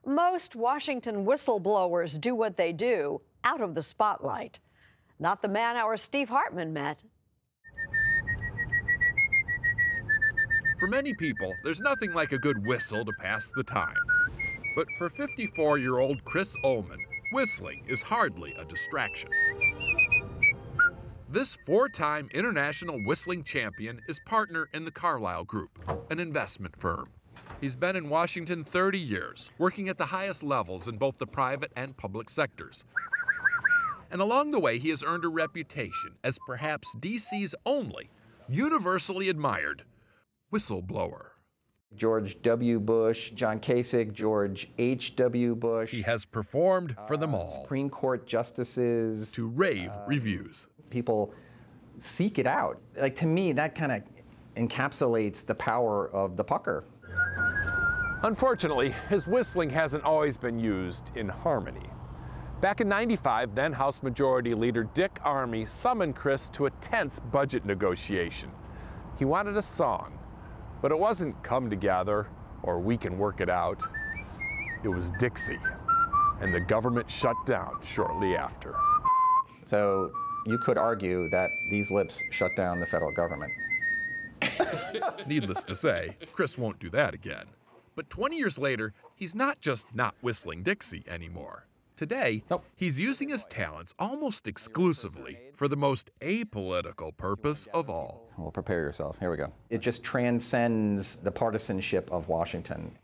Most Washington whistleblowers do what they do out of the spotlight. Not the man our Steve Hartman met. For many people, there's nothing like a good whistle to pass the time. But for 54-year-old Chris Ullman, whistling is hardly a distraction. This 4-time international whistling champion is partner in the Carlyle Group, an investment firm. He's been in Washington 30 years, working at the highest levels in both the private and public sectors. And along the way, he has earned a reputation as perhaps DC's only universally admired whistleblower. George W. Bush, John Kasich, George H.W. Bush. He has performed for them all. Supreme Court justices. To rave reviews. People seek it out. Like, to me, that kind of encapsulates the power of the pucker. Unfortunately, his whistling hasn't always been used in harmony. Back in '95, then House Majority Leader Dick Armey summoned Chris to a tense budget negotiation. He wanted a song, but it wasn't Come Together or We Can Work It Out. It was Dixie, and the government shut down shortly after. So you could argue that these lips shut down the federal government. Needless to say, Chris won't do that again. But 20 years later, he's not just not whistling Dixie anymore. Today, he's using his talents almost exclusively for the most apolitical purpose of all. Well, prepare yourself. Here we go. It just transcends the partisanship of Washington.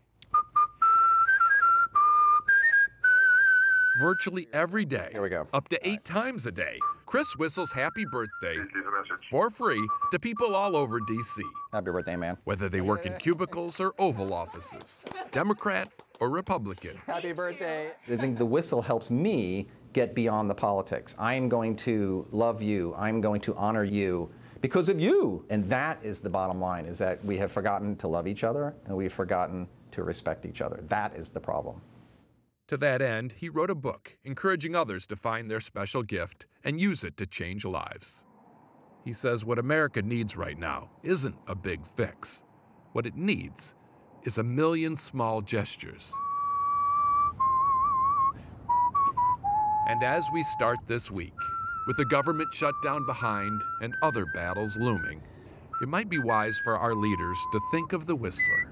Virtually every day, Here we go. up to 8 times a day, Chris whistles Happy Birthday for free to people all over D.C. Happy birthday, man. Whether they work in cubicles or Oval Offices, Democrat or Republican. Happy birthday. I think the whistle helps me get beyond the politics. I'm going to love you. I'm going to honor you because of you. And that is the bottom line, is that we have forgotten to love each other and we've forgotten to respect each other. That is the problem. To that end, he wrote a book encouraging others to find their special gift and use it to change lives. He says what America needs right now isn't a big fix. What it needs is a million small gestures. And as we start this week, with the government shutdown behind and other battles looming, it might be wise for our leaders to think of the whistler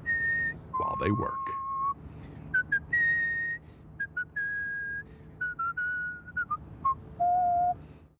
while they work.